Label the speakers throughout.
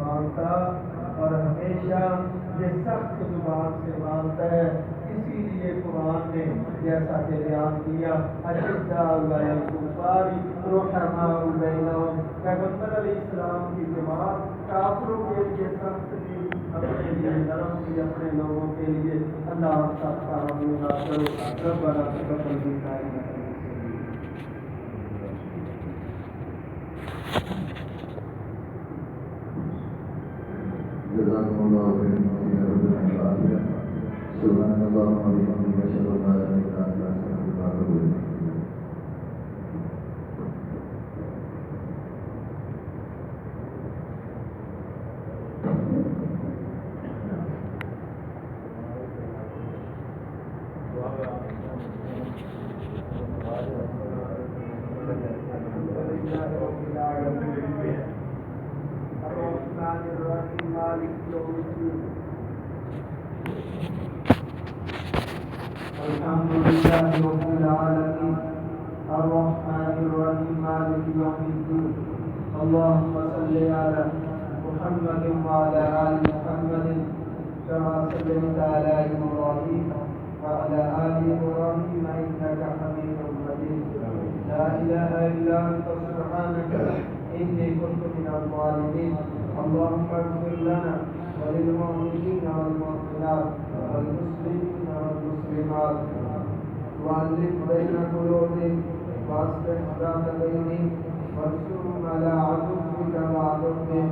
Speaker 1: مانگتا اور ہمیشہ یہ سخت زبان سے مانگتا ہے. اسی لیے قرآن نے جیسا کہ بیان کیا اشداء علی الکفار رحماء بینہم، پیغمبر علیہ السلام کی جماعت کافروں کے لیے سخت تھی، اپنے لیے نرم تھی، اپنے لوگوں کے لیے. اللہ سب کا حامی ناصر ربنا تقبل منا انک
Speaker 2: جزاكم الله خيرا. سبحان الله وبحمده أشهد أن لا إله إلا أنت أستغفرك وأتوب إليك.
Speaker 1: الحمد لله رب العالمين الرحمن الرحيم مالك يوم الدين. اللهم صل على محمد وعلى آل محمد كما صليت على إبراهيم وعلى آل إبراهيم إنك حميد مجيد. لا إله إلا أنت سبحانك إني كنت من الظالمين. اللهم اغفر لنا وللمؤمنين والمؤمنات والمسلمين والمسلمات وألف بين قلوبهم وأصلح ذات بينهم وانصرهم على عدوك وعدوهم.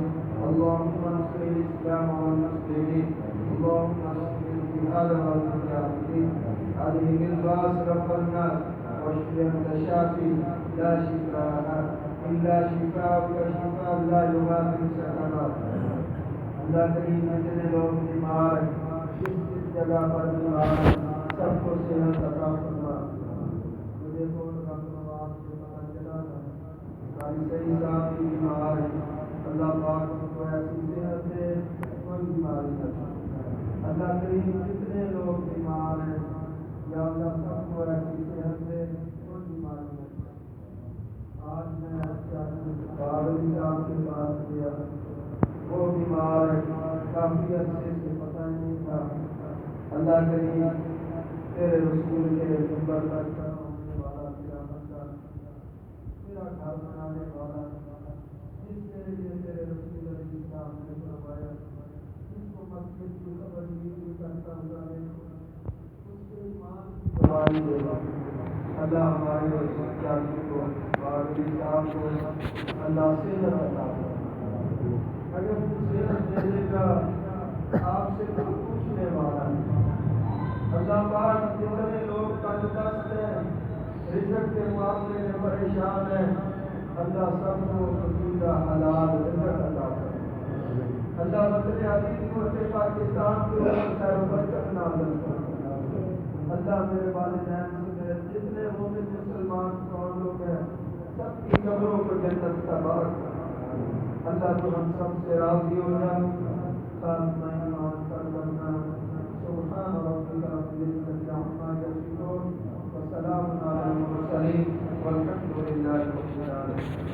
Speaker 1: اللهم انصر الإسلام والمسلمين. اللهم انصر الجهاد والمجاهدين. هذه الباس رب الناس واشف أنت شافي لا شفاء إلا شفاءك شفاء لا يغادر سقما. اللہ کریم جتنے لوگ بیمار ہیں جس جگہ پر بیمار ہیں سب کو صحت عطا فرما. مجھے تو رب نواز سے پتہ چلا تھا ہماری صحیح صاحب بھی بیمار ہیں. اللہ پاک ان کو ایسی صحت دے کوئی بیماری نہ تھا. اللہ کریم جتنے لوگ بیمار ہیں یا اللہ سب کو ایسی صحت دے کوئی بیماری نہ تھا. آج میں باروی صاحب کے پاس گیا، وہ بیمار ہے، کافی عرصے سے پتہ نہیں تھا. اللہ کریم تیرے رسول کے نمبر پر ہونے والا تیرا بندہ، تیرا گھر بنانے والا، جس نے یہ تیرے رسول علیہ السلام نے فرمایا جس کو مسجد کی خبر بھی کرتا ہوا دیکھو اس کے ایمان کی گواہی دے گا. اللہ ہمارے چاچی کو باروی صاحب کو اللہ صحت عطا فرمائے. اگر صحت دینے کا آپ سے کوئی پوچھنے والا نہیں. اللہ پاک جتنے لوگ تنگ دست ہیں رزق کے معاملے میں پریشان ہیں اللہ سب کو پسندیدہ حلال رزق عطا فرمائے. اللہ وطن عزیز ملک پاکستان کے اوپر خیر و برکت نازل فرمائے. اللہ میرے والدین سے جتنے مومن مسلمان کون لوگ ہیں سب کی قبروں کو جنت کا بارک کرنا. اللہ تو ہم سب سے راضی ہو جا. خاتمہ ایمان پر کرنا. سبحان ربک رب العزة عما یصفون وسلام علی المرسلین والحمد للہ رب العالمین.